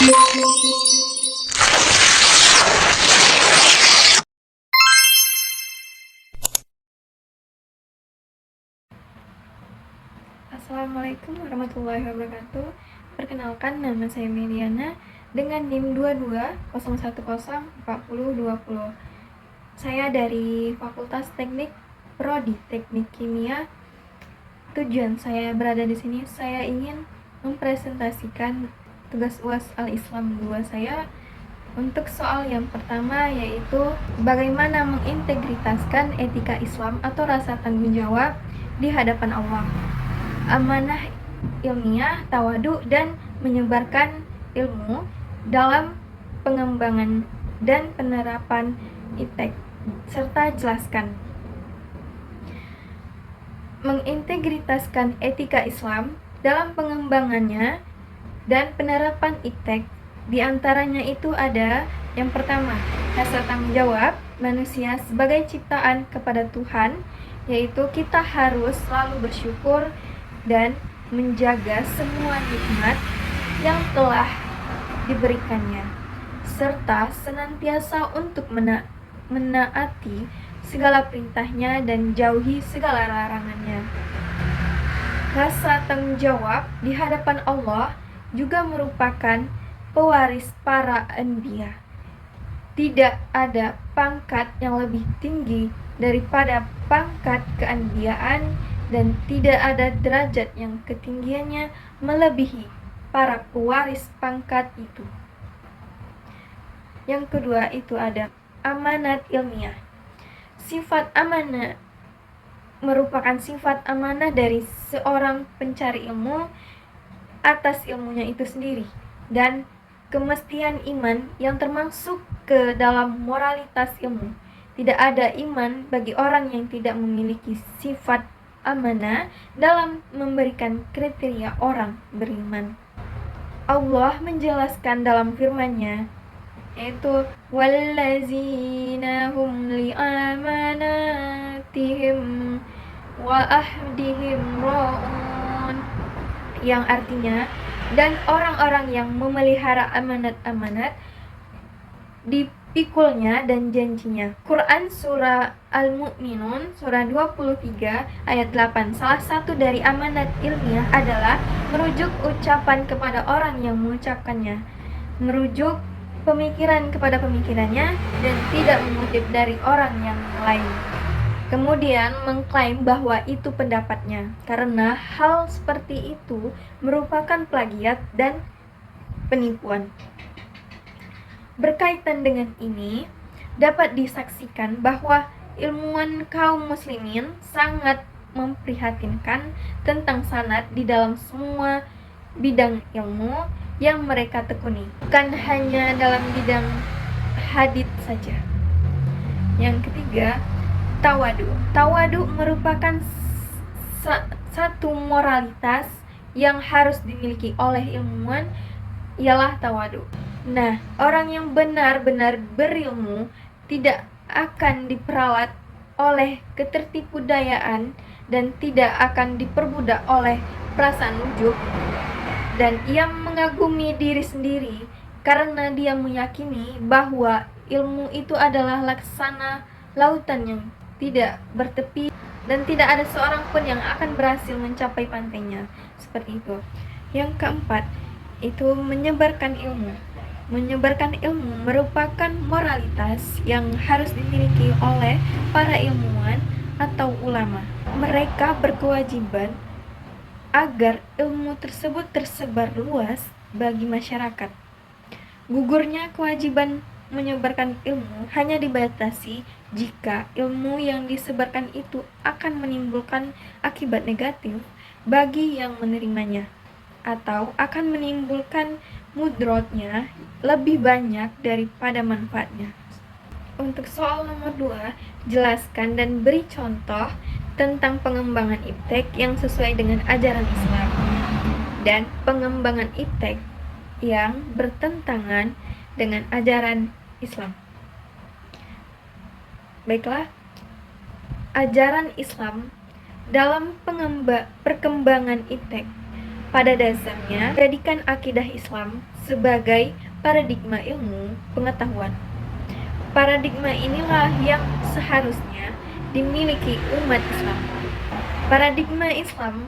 Assalamualaikum warahmatullahi wabarakatuh. Perkenalkan, nama saya Meliana dengan NIM 2201040020. Saya dari Fakultas Teknik Prodi Teknik Kimia. Tujuan saya berada di sini, saya ingin mempresentasikan tugas UAS Al-Islam 2 saya. Untuk soal yang pertama, yaitu bagaimana mengintegritaskan etika Islam atau rasa tanggung jawab di hadapan Allah, amanah ilmiah, tawadu, dan menyebarkan ilmu dalam pengembangan dan penerapan IPTEK, serta jelaskan mengintegritaskan etika Islam dalam pengembangannya dan penerapan IPTEK. Di antaranya itu ada yang pertama, rasa tanggung jawab manusia sebagai ciptaan kepada Tuhan, yaitu kita harus selalu bersyukur dan menjaga semua nikmat yang telah diberikannya, serta senantiasa untuk menaati segala perintahnya dan jauhi segala larangannya. Rasa tanggung jawab di hadapan Allah juga merupakan pewaris para anbiya. Tidak ada pangkat yang lebih tinggi daripada pangkat keanbiyaan, dan tidak ada derajat yang ketinggiannya melebihi para pewaris pangkat itu. Yang kedua itu ada amanat ilmiah. Sifat amanah merupakan sifat amanah dari seorang pencari ilmu atas ilmunya itu sendiri, dan kemestian iman yang termasuk ke dalam moralitas ilmu. Tidak ada iman bagi orang yang tidak memiliki sifat amanah dalam memberikan kriteria orang beriman. Allah menjelaskan dalam firman-Nya, yaitu wallazina hum li'amanatihim wa ahdihim ra'un, yang artinya, dan orang-orang yang memelihara amanat-amanat, dipikulnya dan janjinya. Quran Surah Al-Mu'minun Surah 23 ayat 8. Salah satu dari amanat ilmiah adalah merujuk ucapan kepada orang yang mengucapkannya, merujuk pemikiran kepada pemikirannya, dan tidak mengutip dari orang yang lain, kemudian mengklaim bahwa itu pendapatnya, karena hal seperti itu merupakan plagiat dan penipuan. Berkaitan dengan ini, dapat disaksikan bahwa ilmuwan kaum muslimin sangat memprihatinkan tentang sanad di dalam semua bidang ilmu yang mereka tekuni, bukan hanya dalam bidang hadits saja. Yang ketiga, tawadu. Tawadu merupakan satu moralitas yang harus dimiliki oleh ilmuwan, ialah tawadu. Nah, orang yang benar-benar berilmu tidak akan diperalat oleh ketertipu-dayaan dan tidak akan diperbudak oleh perasaan ujub, dan ia mengagumi diri sendiri karena dia meyakini bahwa ilmu itu adalah laksana lautan yang tidak bertepi dan tidak ada seorang pun yang akan berhasil mencapai pantainya. Seperti itu. Yang keempat, itu menyebarkan ilmu. Menyebarkan ilmu merupakan moralitas yang harus dimiliki oleh para ilmuwan atau ulama. Mereka berkewajiban agar ilmu tersebut tersebar luas bagi masyarakat. Gugurnya kewajiban menyebarkan ilmu hanya dibatasi jika ilmu yang disebarkan itu akan menimbulkan akibat negatif bagi yang menerimanya, atau akan menimbulkan mudorotnya lebih banyak daripada manfaatnya. Untuk soal nomor 2, jelaskan dan beri contoh tentang pengembangan IPTEK yang sesuai dengan ajaran Islam dan pengembangan IPTEK yang bertentangan dengan ajaran Islam. Baiklah, ajaran Islam dalam perkembangan IPTEK. pada dasarnya jadikan akidah Islam sebagai paradigma ilmu pengetahuan. Paradigma inilah yang seharusnya dimiliki umat Islam. Paradigma Islam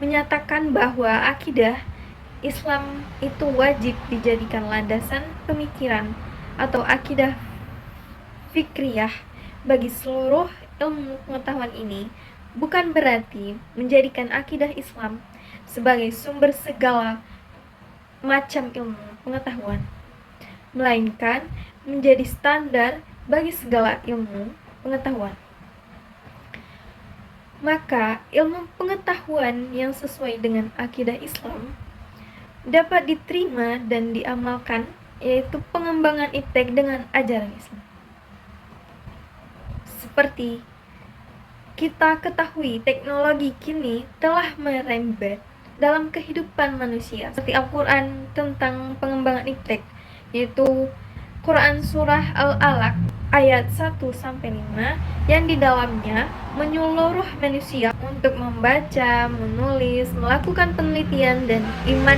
menyatakan bahwa akidah Islam itu wajib dijadikan landasan pemikiran atau akidah fikriyah bagi seluruh ilmu pengetahuan ini, bukan berarti menjadikan akidah Islam sebagai sumber segala macam ilmu pengetahuan, melainkan menjadi standar bagi segala ilmu pengetahuan. Maka ilmu pengetahuan yang sesuai dengan akidah Islam dapat diterima dan diamalkan, yaitu pengembangan iptek dengan ajaran Islam. Seperti kita ketahui, teknologi kini telah merembet dalam kehidupan manusia, seperti Al-Quran tentang pengembangan iptek, yaitu Quran Surah Al-Alaq ayat 1-5 yang di dalamnya menyuruh manusia untuk membaca, menulis, melakukan penelitian dan iman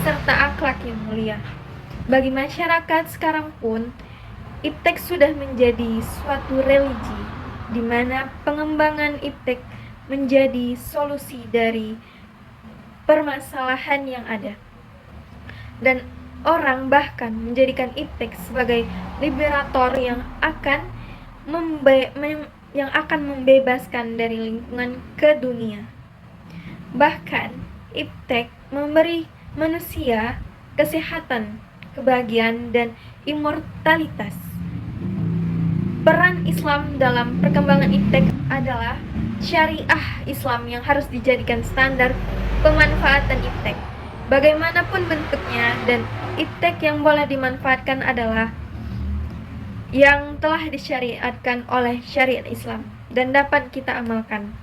serta akhlak yang mulia. Bagi masyarakat sekarang pun, iptek sudah menjadi suatu religi, di mana pengembangan iptek menjadi solusi dari permasalahan yang ada. Dan orang bahkan menjadikan iptek sebagai liberator yang akan membebaskan dari lingkungan ke dunia. Bahkan iptek memberi manusia kesehatan, kebahagiaan, dan immortalitas. Peran Islam dalam perkembangan iptek adalah syariah Islam yang harus dijadikan standar pemanfaatan iptek, bagaimanapun bentuknya, dan iptek yang boleh dimanfaatkan adalah yang telah disyariatkan oleh syariat Islam dan dapat kita amalkan.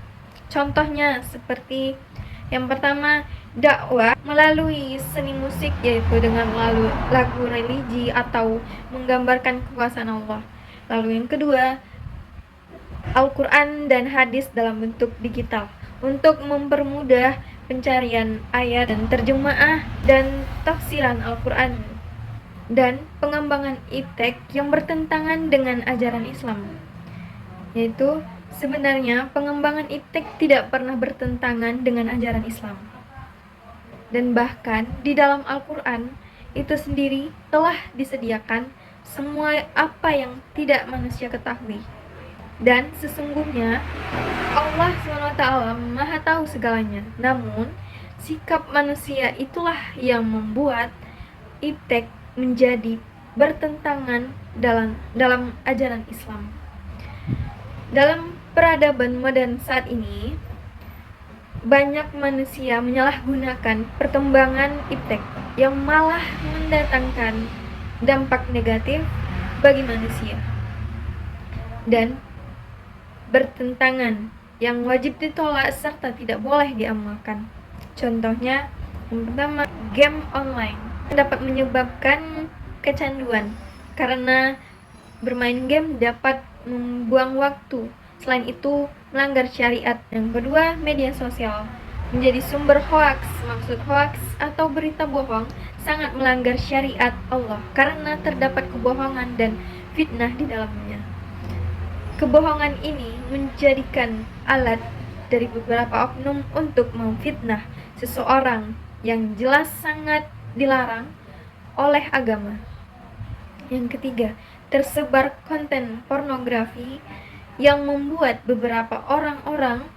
Contohnya seperti yang pertama, dakwah melalui seni musik, yaitu dengan melalui lagu religi atau menggambarkan kekuasaan Allah. Lalu yang kedua, Al-Quran dan hadis dalam bentuk digital untuk mempermudah pencarian ayat dan terjemaah dan tafsiran Al-Quran, dan pengembangan iptek yang bertentangan dengan ajaran Islam. Yaitu sebenarnya pengembangan iptek tidak pernah bertentangan dengan ajaran Islam. Dan bahkan di dalam Al-Quran itu sendiri telah disediakan semua apa yang tidak manusia ketahui. Dan sesungguhnya Allah SWT Maha tahu segalanya. Namun sikap manusia itulah yang membuat iptek menjadi bertentangan dalam ajaran Islam. Dalam peradaban modern saat ini, banyak manusia menyalahgunakan perkembangan iptek yang malah mendatangkan dampak negatif bagi manusia dan bertentangan yang wajib ditolak serta tidak boleh diamalkan. Contohnya, yang pertama, game online dapat menyebabkan kecanduan karena bermain game dapat membuang waktu. Selain itu, melanggar syariat. Yang kedua, media sosial menjadi sumber hoaks. Maksud hoaks atau berita bohong sangat melanggar syariat Allah karena terdapat kebohongan dan fitnah di dalamnya. Kebohongan ini menjadikan alat dari beberapa oknum untuk memfitnah seseorang yang jelas sangat dilarang oleh agama. Yang ketiga, tersebar konten pornografi yang membuat beberapa orang-orang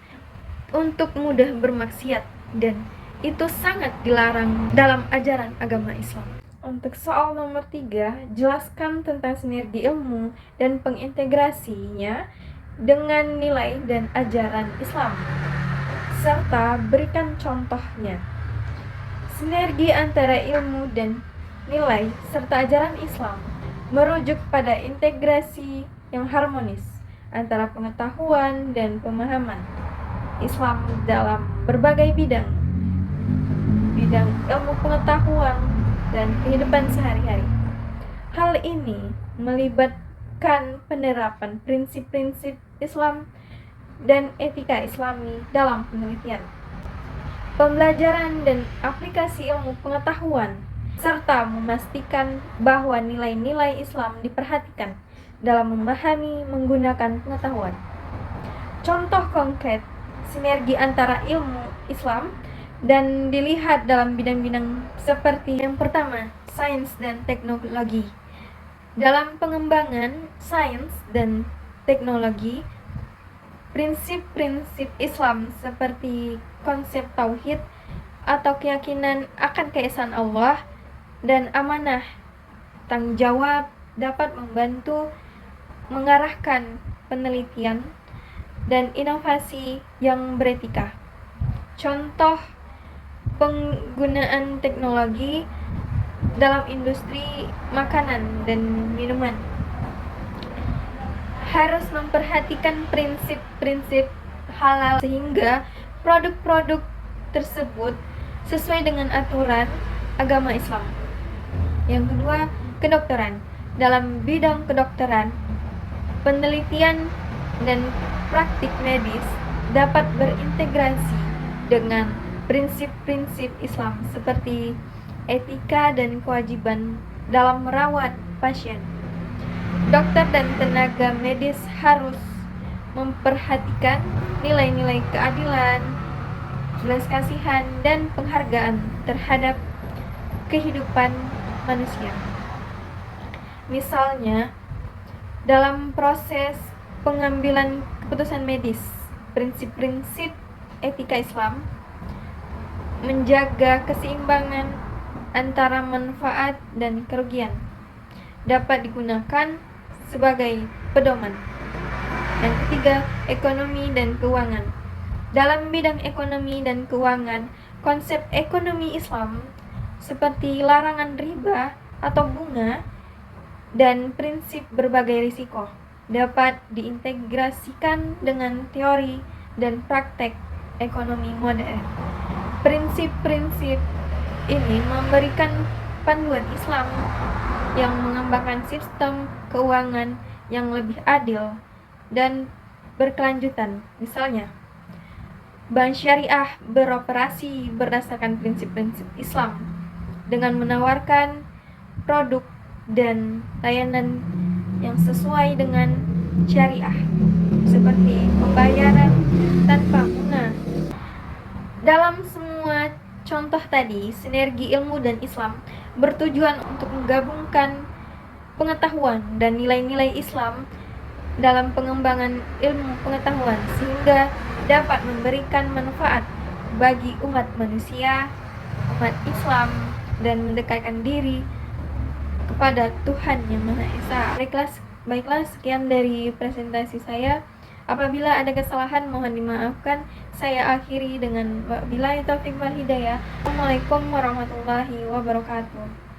untuk mudah bermaksiat, dan itu sangat dilarang dalam ajaran agama Islam. Untuk soal nomor 3, jelaskan tentang sinergi ilmu dan pengintegrasinya dengan nilai dan ajaran Islam, serta berikan contohnya. Sinergi antara ilmu dan nilai serta ajaran Islam merujuk pada integrasi yang harmonis antara pengetahuan dan pemahaman Islam dalam berbagai bidang ilmu pengetahuan dan kehidupan sehari-hari. Hal ini melibatkan penerapan prinsip-prinsip Islam dan etika Islami dalam penelitian. pembelajaran dan aplikasi ilmu pengetahuan, serta memastikan bahwa nilai-nilai Islam diperhatikan dalam memahami menggunakan pengetahuan. Contoh konkret sinergi antara ilmu Islam dan dilihat dalam bidang-bidang seperti yang pertama, sains dan teknologi. Dalam pengembangan sains dan teknologi, prinsip-prinsip Islam seperti konsep tauhid atau keyakinan akan keesaan Allah dan amanah tanggung jawab dapat membantu mengarahkan penelitian dan inovasi yang beretika. Contoh penggunaan teknologi dalam industri makanan dan minuman harus memperhatikan prinsip-prinsip halal sehingga produk-produk tersebut sesuai dengan aturan agama Islam. Yang kedua, kedokteran. Dalam bidang kedokteran, penelitian dan praktik medis dapat berintegrasi dengan prinsip-prinsip Islam seperti etika dan kewajiban dalam merawat pasien. Dokter dan tenaga medis harus memperhatikan nilai-nilai keadilan, belas kasihan, dan penghargaan terhadap kehidupan manusia. Misalnya, dalam proses pengambilan keputusan medis, prinsip-prinsip etika Islam menjaga keseimbangan antara manfaat dan kerugian dapat digunakan sebagai pedoman. Yang ketiga, ekonomi dan keuangan. Dalam bidang ekonomi dan keuangan, konsep ekonomi Islam seperti larangan riba atau bunga dan prinsip berbagai risiko dapat diintegrasikan dengan teori dan praktek ekonomi modern. Prinsip-prinsip ini memberikan panduan Islam yang mengembangkan sistem keuangan yang lebih adil dan berkelanjutan. Misalnya, bank syariah beroperasi berdasarkan prinsip-prinsip Islam dengan menawarkan produk dan layanan yang sesuai dengan syariah seperti pembayaran tanpa bunga. Dalam semua contoh tadi, sinergi ilmu dan Islam bertujuan untuk menggabungkan pengetahuan dan nilai-nilai Islam dalam pengembangan ilmu pengetahuan sehingga dapat memberikan manfaat bagi umat manusia, umat Islam, dan mendekatkan diri kepada Tuhan Yang Maha Esa. Baiklah, sekian dari presentasi saya. Apabila ada kesalahan mohon dimaafkan. Saya akhiri dengan wabillahi taufiq wal hidayah. Assalamualaikum warahmatullahi wabarakatuh.